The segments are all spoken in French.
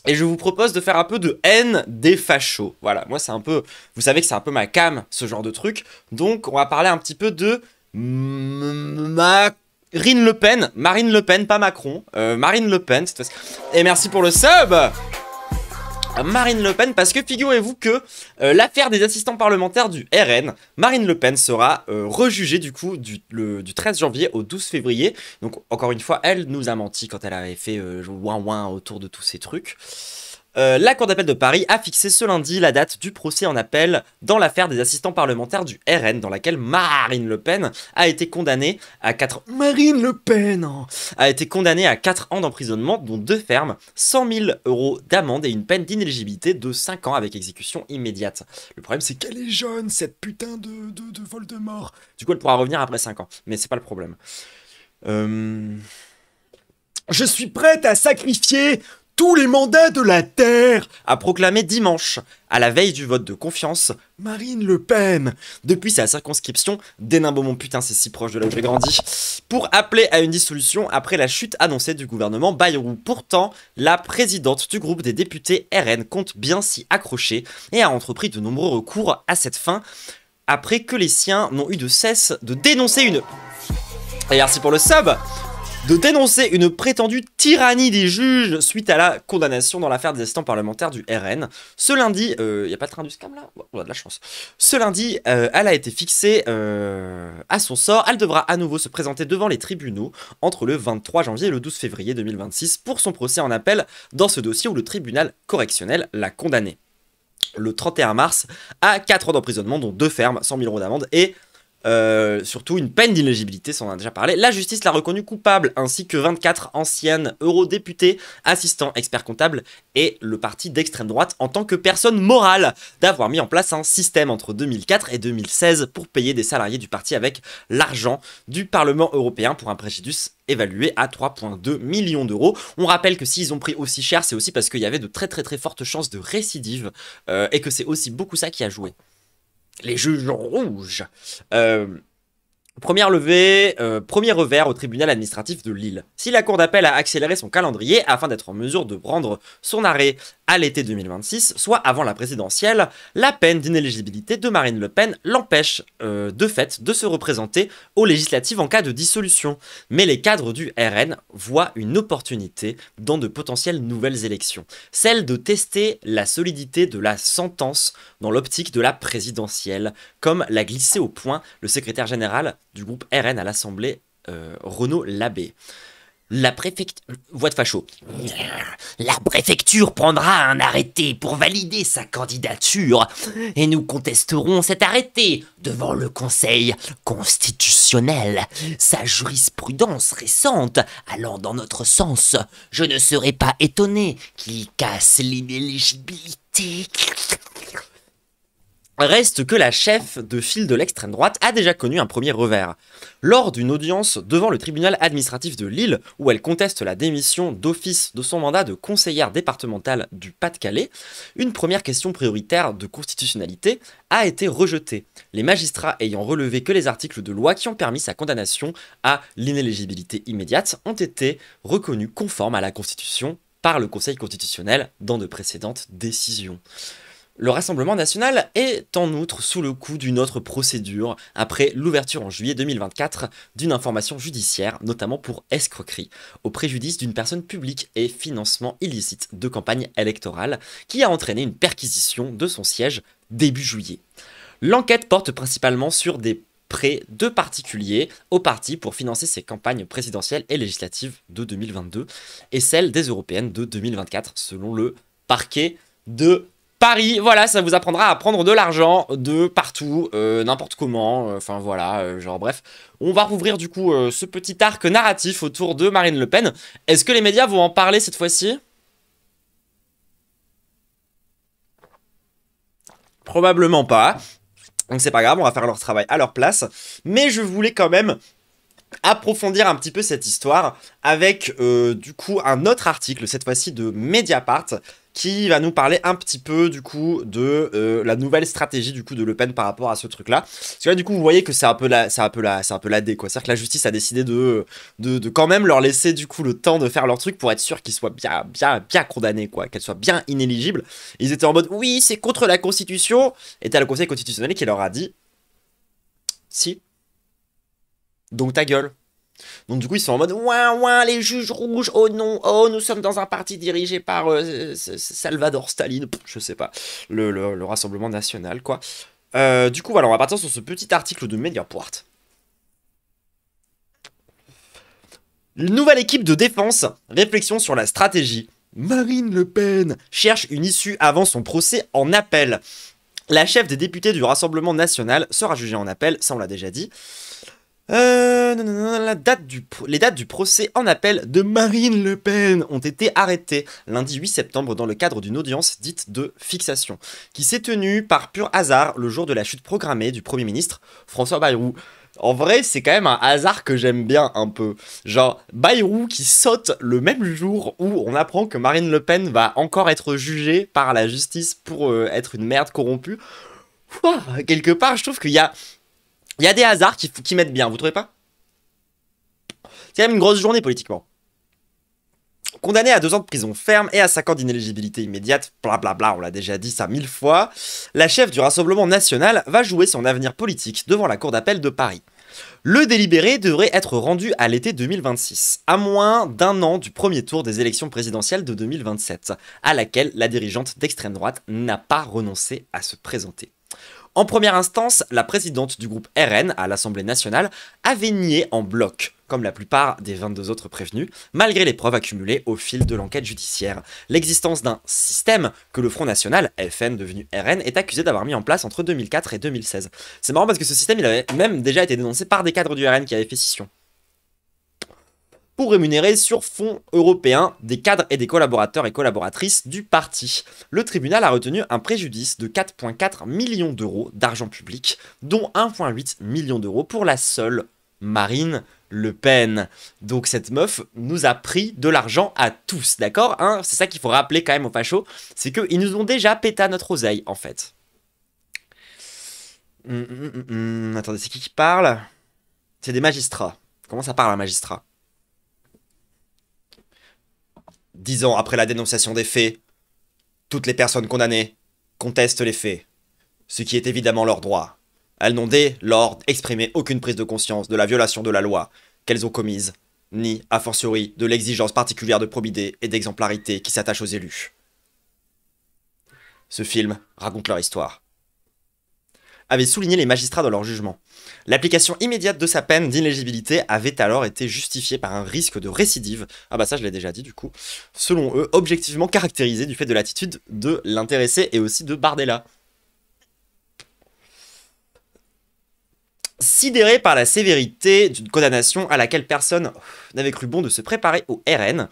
Et je vous propose de faire un peu de haine des fachos. Voilà, moi c'est un peu... Vous savez que c'est un peu ma cam, ce genre de truc. Donc on va parler un petit peu de... Marine Le Pen. Marine Le Pen, pas Macron. Marine Le Pen. Et merci pour le sub. Marine Le Pen, parce que figurez-vous que l'affaire des assistants parlementaires du RN, Marine Le Pen sera rejugée du coup du 13 janvier au 12 février. Donc encore une fois, elle nous a menti quand elle avait fait ouin autour de tous ces trucs. La Cour d'appel de Paris a fixé ce lundi la date du procès en appel dans l'affaire des assistants parlementaires du RN, dans laquelle Marine Le Pen a été condamnée à 4... Marine Le Pen a été condamnée à 4 ans d'emprisonnement, dont 2 fermes, 100 000 € d'amende et une peine d'inéligibilité de 5 ans avec exécution immédiate. Le problème, c'est qu'elle est jeune, cette putain de Voldemort. Du coup, elle pourra revenir après 5 ans, mais c'est pas le problème. Je suis prête à sacrifier tous les mandats de la Terre, a proclamé dimanche, à la veille du vote de confiance, Marine Le Pen, depuis sa circonscription d'Hénin-Beaumont, putain c'est si proche de là où j'ai grandi, pour appeler à une dissolution après la chute annoncée du gouvernement Bayrou. Pourtant, la présidente du groupe des députés RN compte bien s'y accrocher et a entrepris de nombreux recours à cette fin, après que les siens n'ont eu de cesse de dénoncer une... Et merci pour le sub. De dénoncer une prétendue tyrannie des juges suite à la condamnation dans l'affaire des assistants parlementaires du RN. Ce lundi, y a pas de train du scam là? On a de la chance. Ce lundi, elle a été fixée à son sort. Elle devra à nouveau se présenter devant les tribunaux entre le 23 janvier et le 12 février 2026 pour son procès en appel dans ce dossier où le tribunal correctionnel l'a condamné le 31 mars à 4 ans d'emprisonnement, dont 2 fermes, 100 000 € d'amende et... surtout une peine d'inéligibilité, ça on en a déjà parlé. La justice l'a reconnu coupable, ainsi que 24 anciennes eurodéputés, assistants, experts comptables et le parti d'extrême droite en tant que personne morale d'avoir mis en place un système entre 2004 et 2016 pour payer des salariés du parti avec l'argent du Parlement européen pour un préjudice évalué à 3,2 millions d'euros. On rappelle que s'ils ont pris aussi cher, c'est aussi parce qu'il y avait de très fortes chances de récidive et que c'est aussi beaucoup ça qui a joué. Les juges rouges. Première levée, premier revers au tribunal administratif de Lille. Si la cour d'appel a accéléré son calendrier afin d'être en mesure de rendre son arrêt à l'été 2026, soit avant la présidentielle, la peine d'inéligibilité de Marine Le Pen l'empêche de fait de se représenter aux législatives en cas de dissolution. Mais les cadres du RN voient une opportunité dans de potentielles nouvelles élections, celle de tester la solidité de la sentence dans l'optique de la présidentielle, comme l'a glissé au point le secrétaire général du groupe RN à l'Assemblée, Renaud Labbé. La préfecture... Voix de facho. La préfecture prendra un arrêté pour valider sa candidature et nous contesterons cet arrêté devant le Conseil constitutionnel. Sa jurisprudence récente allant dans notre sens, je ne serais pas étonné qu'il casse l'inéligibilité. Reste que la chef de file de l'extrême droite a déjà connu un premier revers. Lors d'une audience devant le tribunal administratif de Lille, où elle conteste la démission d'office de son mandat de conseillère départementale du Pas-de-Calais, une première question prioritaire de constitutionnalité a été rejetée, les magistrats ayant relevé que les articles de loi qui ont permis sa condamnation à l'inéligibilité immédiate ont été reconnus conformes à la Constitution par le Conseil constitutionnel dans de précédentes décisions. Le Rassemblement national est en outre sous le coup d'une autre procédure après l'ouverture en juillet 2024 d'une information judiciaire, notamment pour escroquerie, au préjudice d'une personne publique et financement illicite de campagne électorale, qui a entraîné une perquisition de son siège début juillet. L'enquête porte principalement sur des prêts de particuliers au parti pour financer ses campagnes présidentielles et législatives de 2022 et celles des européennes de 2024, selon le parquet de Paris. Voilà, ça vous apprendra à prendre de l'argent de partout, n'importe comment, enfin voilà, genre bref. On va rouvrir du coup ce petit arc narratif autour de Marine Le Pen. Est-ce que les médias vont en parler cette fois-ci? Probablement pas. Donc c'est pas grave, on va faire leur travail à leur place. Mais je voulais quand même approfondir un petit peu cette histoire avec du coup un autre article, cette fois-ci de Mediapart, qui va nous parler un petit peu du coup de la nouvelle stratégie du coup de Le Pen par rapport à ce truc-là. Parce que là, du coup, vous voyez que c'est un peu la D, quoi. C'est-à-dire que la justice a décidé de quand même leur laisser du coup le temps de faire leur truc pour être sûr qu'ils soient bien condamnés, quoi, qu'elles soient bien inéligibles. Ils étaient en mode oui, c'est contre la Constitution, et t'as le Conseil constitutionnel qui leur a dit si, donc ta gueule. Donc du coup ils sont en mode ouin les juges rouges, oh non, oh nous sommes dans un parti dirigé par Salvador Staline, je sais pas, le Rassemblement National, quoi. Du coup voilà, on va partir sur ce petit article de Mediapart. Nouvelle équipe de défense, réflexion sur la stratégie. Marine Le Pen cherche une issue avant son procès en appel. La chef des députés du Rassemblement National sera jugée en appel, ça on l'a déjà dit. Les dates du procès en appel de Marine Le Pen ont été arrêtées lundi 8 septembre dans le cadre d'une audience dite de fixation, qui s'est tenue par pur hasard le jour de la chute programmée du Premier ministre François Bayrou. En vrai, c'est quand même un hasard que j'aime bien un peu. Genre, Bayrou qui saute le même jour où on apprend que Marine Le Pen va encore être jugée par la justice pour être une merde corrompue. Ouah, quelque part, je trouve qu'il y a des hasards qui mettent bien, vous trouvez pas? C'est quand même une grosse journée politiquement. Condamnée à 2 ans de prison ferme et à 5 ans d'inéligibilité immédiate, blablabla, on l'a déjà dit ça 1000 fois, la chef du Rassemblement National va jouer son avenir politique devant la Cour d'appel de Paris. Le délibéré devrait être rendu à l'été 2026, à moins d'1 an du premier tour des élections présidentielles de 2027, à laquelle la dirigeante d'extrême droite n'a pas renoncé à se présenter. En première instance, la présidente du groupe RN à l'Assemblée nationale avait nié en bloc, comme la plupart des 22 autres prévenus, malgré les preuves accumulées au fil de l'enquête judiciaire, l'existence d'un système que le Front National, FN devenu RN, est accusé d'avoir mis en place entre 2004 et 2016. C'est marrant parce que ce système il avait même déjà été dénoncé par des cadres du RN qui avaient fait scission. Pour rémunérer sur fonds européens des cadres et des collaborateurs et collaboratrices du parti. Le tribunal a retenu un préjudice de 4,4 millions d'euros d'argent public, dont 1,8 million d'euros pour la seule Marine Le Pen. Donc cette meuf nous a pris de l'argent à tous, d'accord, hein? C'est ça qu'il faut rappeler quand même aux fachos, c'est qu'ils nous ont déjà pété à notre oseille, en fait. Attendez, c'est qui parle? C'est des magistrats. Comment ça parle, un magistrat? 10 ans après la dénonciation des faits, toutes les personnes condamnées contestent les faits, ce qui est évidemment leur droit. Elles n'ont dès lors exprimé aucune prise de conscience de la violation de la loi qu'elles ont commise, ni, a fortiori, de l'exigence particulière de probité et d'exemplarité qui s'attache aux élus. Ce film raconte leur histoire. Avaient souligné les magistrats dans leur jugement. L'application immédiate de sa peine d'inéligibilité avait alors été justifiée par un risque de récidive, ah bah ça je l'ai déjà dit du coup, selon eux, objectivement caractérisé du fait de l'attitude de l'intéressé et aussi de Bardella. Sidéré par la sévérité d'une condamnation à laquelle personne n'avait cru bon de se préparer au RN,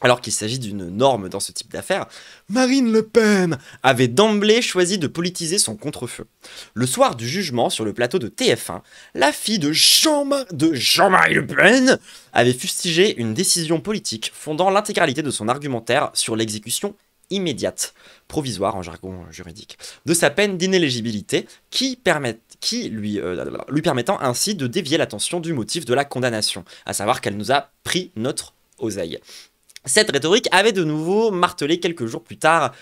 alors qu'il s'agit d'une norme dans ce type d'affaires, Marine Le Pen avait d'emblée choisi de politiser son contre-feu. Le soir du jugement sur le plateau de TF1, la fille de Jean-Marie Le Pen avait fustigé une décision politique fondant l'intégralité de son argumentaire sur l'exécution immédiate, provisoire en jargon juridique, de sa peine d'inéligibilité lui permettant ainsi de dévier l'attention du motif de la condamnation, à savoir qu'elle nous a pris notre oseille. Cette rhétorique avait de nouveau martelé quelques jours plus tard,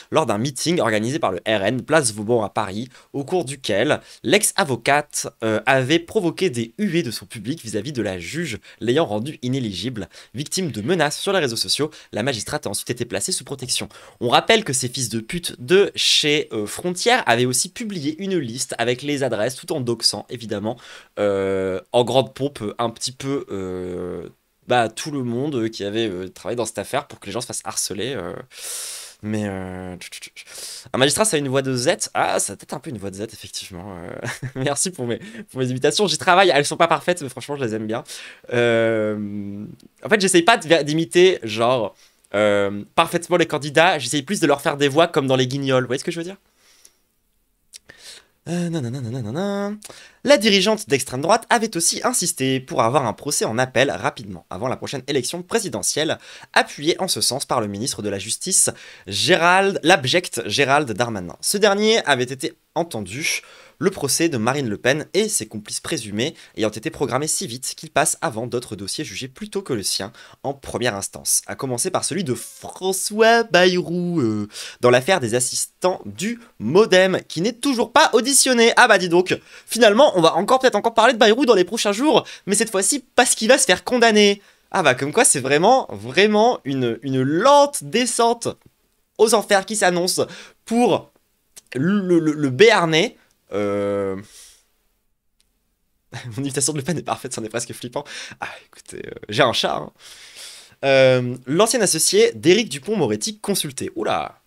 lors d'un meeting organisé par le RN, place Vauban à Paris, au cours duquel l'ex-avocate avait provoqué des huées de son public vis-à-vis de la juge l'ayant rendue inéligible. Victime de menaces sur les réseaux sociaux, la magistrate a ensuite été placée sous protection. On rappelle que ces fils de pute de chez Frontières avaient aussi publié une liste avec les adresses, tout en doxant évidemment, en grande pompe, un petit peu... tout le monde qui avait travaillé dans cette affaire pour que les gens se fassent harceler. Mais un magistrat, ça a une voix de Z. Ah, ça a peut-être un peu une voix de Z, effectivement. Merci pour mes imitations. J'y travaille. Elles sont pas parfaites, mais franchement, je les aime bien. En fait, j'essaye pas d'imiter, genre, parfaitement les candidats. J'essaye plus de leur faire des voix comme dans les Guignols. Vous voyez ce que je veux dire? Nananananana. La dirigeante d'extrême droite avait aussi insisté pour avoir un procès en appel rapidement, avant la prochaine élection présidentielle, appuyée en ce sens par le ministre de la Justice, l'abject Gérald Darmanin. Ce dernier avait été entendu, le procès de Marine Le Pen et ses complices présumés ayant été programmés si vite qu'il passe avant d'autres dossiers jugés plus tôt que le sien en première instance, à commencer par celui de François Bayrou, dans l'affaire des assistants du Modem, qui n'est toujours pas auditionné. Ah bah dis donc, finalement on va peut-être encore parler de Bayrou dans les prochains jours, mais cette fois-ci parce qu'il va se faire condamner. Ah bah comme quoi c'est vraiment une lente descente aux enfers qui s'annonce pour le Béarnais. Mon imitation de Le Pen est parfaite, c'en est presque flippant. Ah écoutez, j'ai un chat. Hein. L'ancien associé d'Éric Dupond-Moretti consulté. Oula.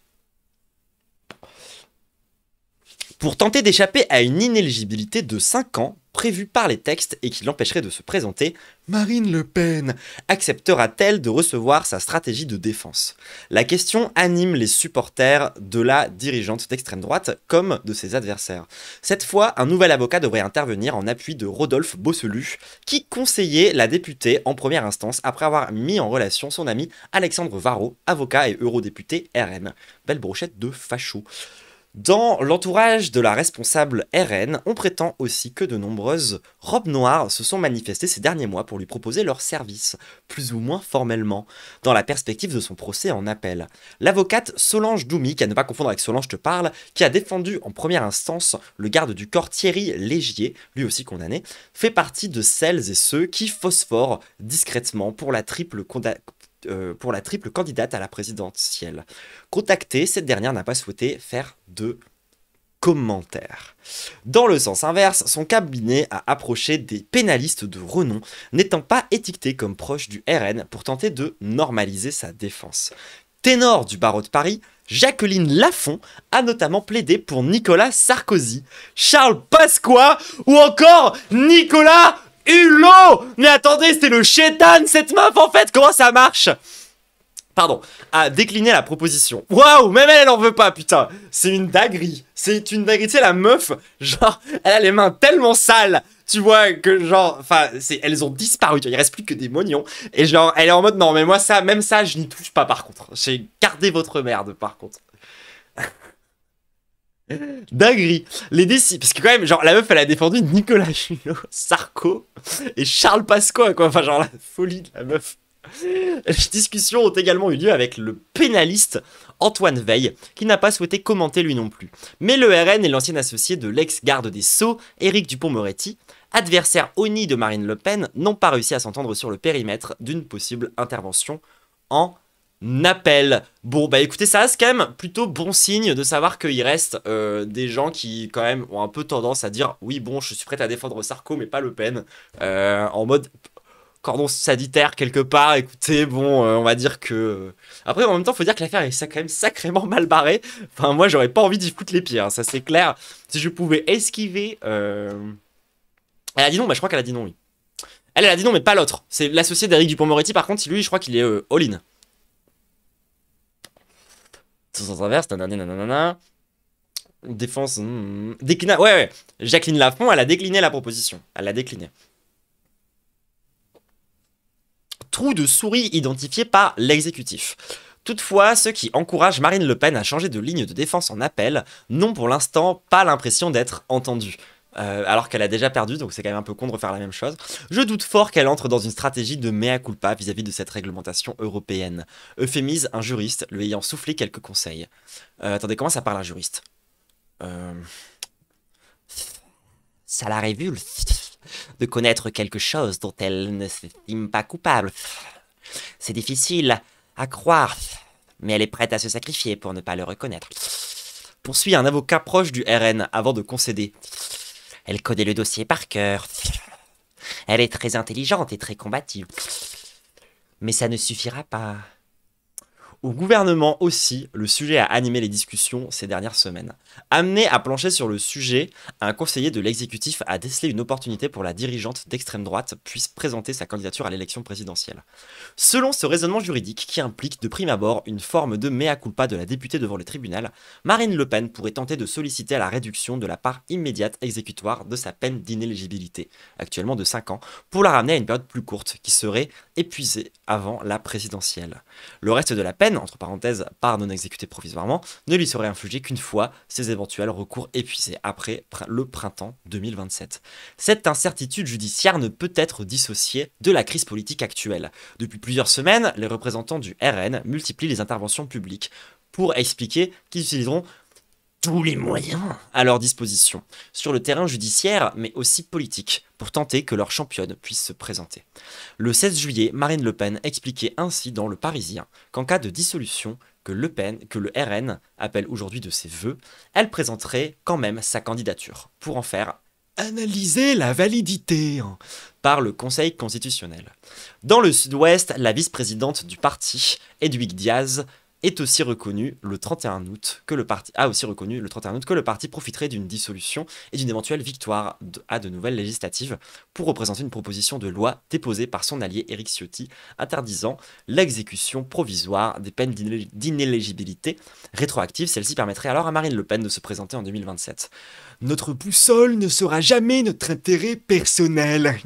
Pour tenter d'échapper à une inéligibilité de 5 ans prévue par les textes et qui l'empêcherait de se présenter, Marine Le Pen acceptera-t-elle de recevoir sa stratégie de défense? La question anime les supporters de la dirigeante d'extrême droite comme de ses adversaires. Cette fois, un nouvel avocat devrait intervenir en appui de Rodolphe Bosselu, qui conseillait la députée en première instance après avoir mis en relation son ami Alexandre Varro, avocat et eurodéputé RN. Belle brochette de facho. Dans l'entourage de la responsable RN, on prétend aussi que de nombreuses robes noires se sont manifestées ces derniers mois pour lui proposer leur service, plus ou moins formellement, dans la perspective de son procès en appel. L'avocate Solange Doumy, à ne pas confondre avec Solange te parle, qui a défendu en première instance le garde du corps Thierry Légier, lui aussi condamné, fait partie de celles et ceux qui phosphorent discrètement pour la triple candidate à la présidentielle. Contactée, cette dernière n'a pas souhaité faire de commentaires. Dans le sens inverse, son cabinet a approché des pénalistes de renom, n'étant pas étiquetés comme proches du RN pour tenter de normaliser sa défense. Ténor du barreau de Paris, Jacqueline Lafont a notamment plaidé pour Nicolas Sarkozy, Charles Pasqua ou encore Nicolas Hulot. Mais attendez, c'est le chétan cette meuf en fait, comment ça marche? Pardon, a décliné la proposition. Waouh, même elle en veut pas, putain. C'est une dinguerie. C'est une dinguerie. Tu sais, la meuf, genre, elle a les mains tellement sales, tu vois, que genre, enfin, elles ont disparu. Il reste plus que des mognons. Et genre, elle est en mode, non, mais moi, ça, même ça, je n'y touche pas, par contre. J'ai gardé votre merde, par contre. Dinguerie. Les décis. Parce que quand même, genre, la meuf, elle a défendu Nicolas Hulot, Sarko et Charles Pasqua, quoi. Enfin, genre, la folie de la meuf. Les discussions ont également eu lieu avec le pénaliste Antoine Veil, qui n'a pas souhaité commenter lui non plus. Mais le RN et l'ancien associé de l'ex-garde des Sceaux, Éric Dupond-Moretti, adversaire honni de Marine Le Pen, n'ont pas réussi à s'entendre sur le périmètre d'une possible intervention en appel. Bon, bah écoutez, ça reste quand même plutôt bon signe de savoir qu'il reste des gens qui quand même ont un peu tendance à dire « Oui, bon, je suis prêt à défendre Sarko, mais pas Le Pen. En mode... cordon sanitaire quelque part, écoutez, bon, on va dire que... Après, en même temps, faut dire que l'affaire est quand même sacrément mal barrée. Enfin, moi, j'aurais pas envie d'y foutre les pieds, hein, ça c'est clair. Si je pouvais esquiver... Elle a dit non, bah je crois qu'elle a dit non, oui. Elle a dit non, mais pas l'autre. C'est l'associé d'Éric Dupond-Moretti, par contre, lui, je crois qu'il est all-in. Sens inverse, nanana. Défense... Déclina... Ouais. Jacqueline Lafont, elle a décliné la proposition. Elle l'a décliné. Trou de souris identifié par l'exécutif. Toutefois, ceux qui encouragent Marine Le Pen à changer de ligne de défense en appel n'ont pour l'instant pas l'impression d'être entendus. Alors qu'elle a déjà perdu, donc c'est quand même un peu con de refaire la même chose. Je doute fort qu'elle entre dans une stratégie de mea culpa vis-à-vis de cette réglementation européenne. Euphémise un juriste, lui ayant soufflé quelques conseils. Attendez, comment ça parle un juriste? Ça la révulse de connaître quelque chose dont elle ne s'estime pas coupable. C'est difficile à croire, mais elle est prête à se sacrifier pour ne pas le reconnaître. Poursuit un avocat proche du RN avant de concéder. Elle connaît le dossier par cœur. Elle est très intelligente et très combative. Mais ça ne suffira pas. Au gouvernement aussi, le sujet a animé les discussions ces dernières semaines. Amené à plancher sur le sujet, un conseiller de l'exécutif a décelé une opportunité pour la dirigeante d'extrême droite puisse présenter sa candidature à l'élection présidentielle. Selon ce raisonnement juridique qui implique de prime abord une forme de mea culpa de la députée devant le tribunal, Marine Le Pen pourrait tenter de solliciter à la réduction de la part immédiate exécutoire de sa peine d'inéligibilité, actuellement de 5 ans, pour la ramener à une période plus courte qui serait épuisée avant la présidentielle. Le reste de la peine, entre parenthèses, part non exécutée provisoirement, ne lui serait infligé qu'une fois ses éventuels recours épuisés après le printemps 2027. Cette incertitude judiciaire ne peut être dissociée de la crise politique actuelle. Depuis plusieurs semaines, les représentants du RN multiplient les interventions publiques pour expliquer qu'ils utiliseront tous les moyens à leur disposition, sur le terrain judiciaire, mais aussi politique, pour tenter que leur championne puisse se présenter. Le 16 juillet, Marine Le Pen expliquait ainsi dans Le Parisien qu'en cas de dissolution que le RN appelle aujourd'hui de ses vœux, elle présenterait quand même sa candidature, pour en faire analyser la validité par le Conseil constitutionnel. Dans le Sud-Ouest, la vice-présidente du parti, Edwige Diaz, est aussi reconnu le 31 août que le parti profiterait d'une dissolution et d'une éventuelle victoire à de nouvelles législatives pour représenter une proposition de loi déposée par son allié Éric Ciotti interdisant l'exécution provisoire des peines d'inéligibilité rétroactive. Celle-ci permettrait alors à Marine Le Pen de se présenter en 2027. Notre boussole ne sera jamais notre intérêt personnel,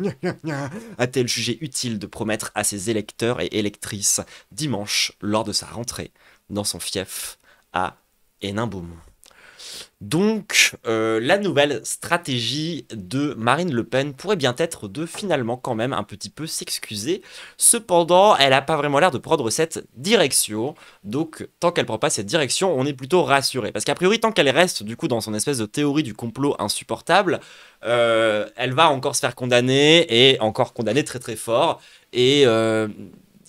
a-t-elle jugé utile de promettre à ses électeurs et électrices dimanche lors de sa rentrée dans son fief à Hénin-Beaumont. Donc, la nouvelle stratégie de Marine Le Pen pourrait bien être de finalement quand même un petit peu s'excuser. Cependant, elle n'a pas vraiment l'air de prendre cette direction. Donc, tant qu'elle ne prend pas cette direction, on est plutôt rassuré. Parce qu'a priori, tant qu'elle reste du coup dans son espèce de théorie du complot insupportable, elle va encore se faire condamner et encore condamner très très fort. Et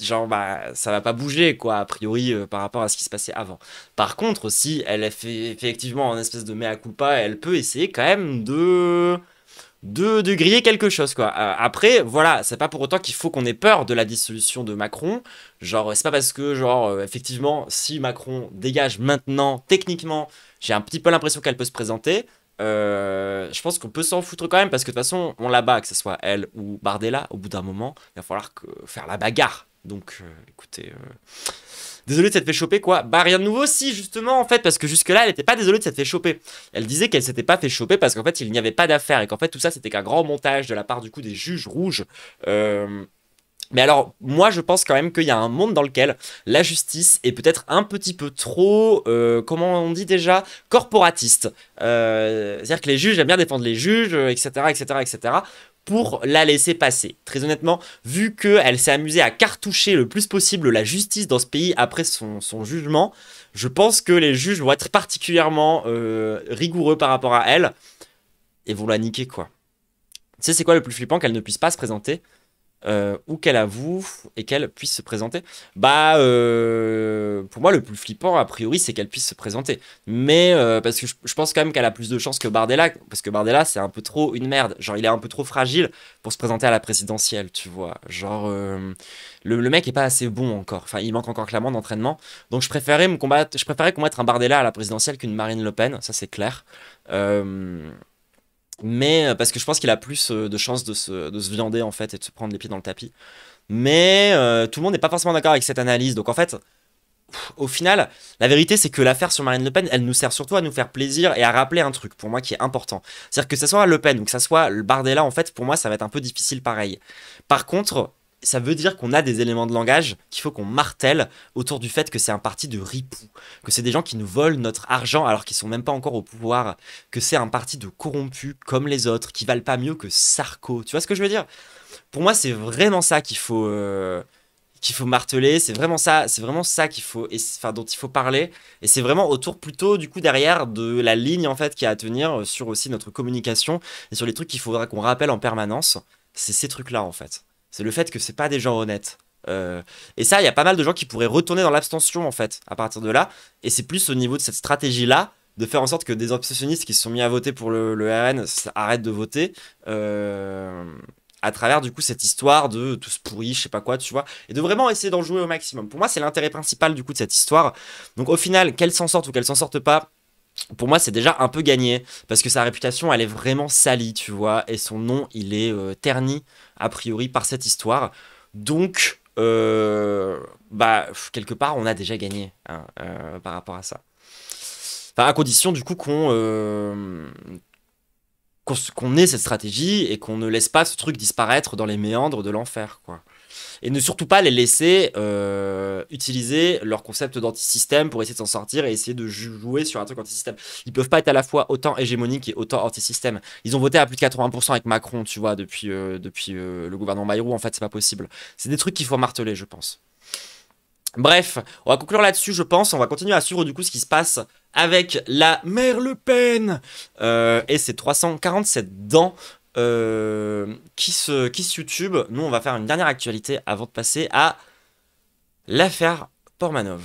genre ça va pas bouger quoi a priori par rapport à ce qui se passait avant. Par contre si elle a fait effectivement une espèce de mea culpa, elle peut essayer quand même de griller quelque chose quoi. Après voilà, c'est pas pour autant qu'il faut qu'on ait peur de la dissolution de Macron. Genre c'est pas parce que genre effectivement si Macron dégage maintenant techniquement, j'ai un petit peu l'impression qu'elle peut se présenter. Je pense qu'on peut s'en foutre quand même parce que de toute façon on la bat, que ce soit elle ou Bardella, au bout d'un moment il va falloir faire la bagarre. Donc, écoutez, désolé de s'être fait choper, quoi. Bah, rien de nouveau, si, justement, en fait, parce que jusque-là, elle n'était pas désolée de s'être fait choper. Elle disait qu'elle s'était pas fait choper parce qu'en fait, il n'y avait pas d'affaire et qu'en fait, tout ça, c'était qu'un grand montage de la part, du coup, des juges rouges. Mais alors, moi, je pense quand même qu'il y a un monde dans lequel la justice est peut-être un petit peu trop, comment on dit déjà, corporatiste. C'est-à-dire que les juges aiment bien défendre les juges, etc., etc., etc., pour la laisser passer. Très honnêtement, vu qu'elle s'est amusée à cartoucher le plus possible la justice dans ce pays après son jugement, je pense que les juges vont être particulièrement rigoureux par rapport à elle et vont la niquer, quoi. Tu sais, c'est quoi le plus flippant? Qu'elle ne puisse pas se présenter ou qu'elle avoue et qu'elle puisse se présenter. Bah, pour moi, le plus flippant, a priori, c'est qu'elle puisse se présenter. Mais parce que je pense quand même qu'elle a plus de chances que Bardella, parce que Bardella, c'est un peu trop une merde. Genre, il est un peu trop fragile pour se présenter à la présidentielle, tu vois. Genre, le mec est pas assez bon encore. Enfin, il manque encore clairement d'entraînement. Donc, je préférais combattre un Bardella à la présidentielle qu'une Marine Le Pen, ça c'est clair. Mais parce que je pense qu'il a plus de chances de se viander en fait et de se prendre les pieds dans le tapis. Mais tout le monde n'est pas forcément d'accord avec cette analyse. Donc en fait, au final, la vérité c'est que l'affaire sur Marine Le Pen, elle nous sert surtout à nous faire plaisir et à rappeler un truc pour moi qui est important. C'est-à-dire que ça soit Le Pen ou que ça soit le Bardella, en fait, pour moi ça va être un peu difficile pareil. Par contre, ça veut dire qu'on a des éléments de langage qu'il faut qu'on martèle autour du fait que c'est un parti de ripoux, que c'est des gens qui nous volent notre argent alors qu'ils sont même pas encore au pouvoir, que c'est un parti de corrompus comme les autres, qui valent pas mieux que Sarko. Tu vois ce que je veux dire? Pour moi, c'est vraiment ça qu'il faut marteler, c'est vraiment ça qu'il faut, enfin, dont il faut parler, et c'est vraiment autour plutôt du coup derrière de la ligne en fait qu'il y a à tenir sur aussi notre communication et sur les trucs qu'il faudra qu'on rappelle en permanence. C'est ces trucs-là en fait. C'est le fait que c'est pas des gens honnêtes. Et ça, il y a pas mal de gens qui pourraient retourner dans l'abstention en fait, à partir de là. Et c'est plus au niveau de cette stratégie-là, de faire en sorte que des obsessionnistes qui se sont mis à voter pour le RN arrêtent de voter. à travers du coup cette histoire de tous pourris, je sais pas quoi, tu vois, et de vraiment essayer d'en jouer au maximum. Pour moi, c'est l'intérêt principal du coup de cette histoire. Donc au final, qu'elle s'en sorte ou qu'elle s'en sorte pas, pour moi, c'est déjà un peu gagné, parce que sa réputation, elle est vraiment salie, tu vois, et son nom, il est terni, a priori, par cette histoire. Donc, bah, quelque part, on a déjà gagné hein, par rapport à ça. Enfin, à condition, du coup, qu'on ait cette stratégie et qu'on ne laisse pas ce truc disparaître dans les méandres de l'enfer, quoi. Et ne surtout pas les laisser utiliser leur concept d'antisystème pour essayer de s'en sortir et essayer de jouer sur un truc antisystème. Ils peuvent pas être à la fois autant hégémoniques et autant antisystème. Ils ont voté à plus de 80% avec Macron, tu vois, depuis le gouvernement Bayrou. En fait, c'est pas possible. C'est des trucs qu'il faut marteler, je pense. Bref, on va conclure là-dessus, je pense. On va continuer à suivre du coup ce qui se passe avec la mère Le Pen et ses 347 dents qui se YouTube. Nous, on va faire une dernière actualité avant de passer à l'affaire Portmanov.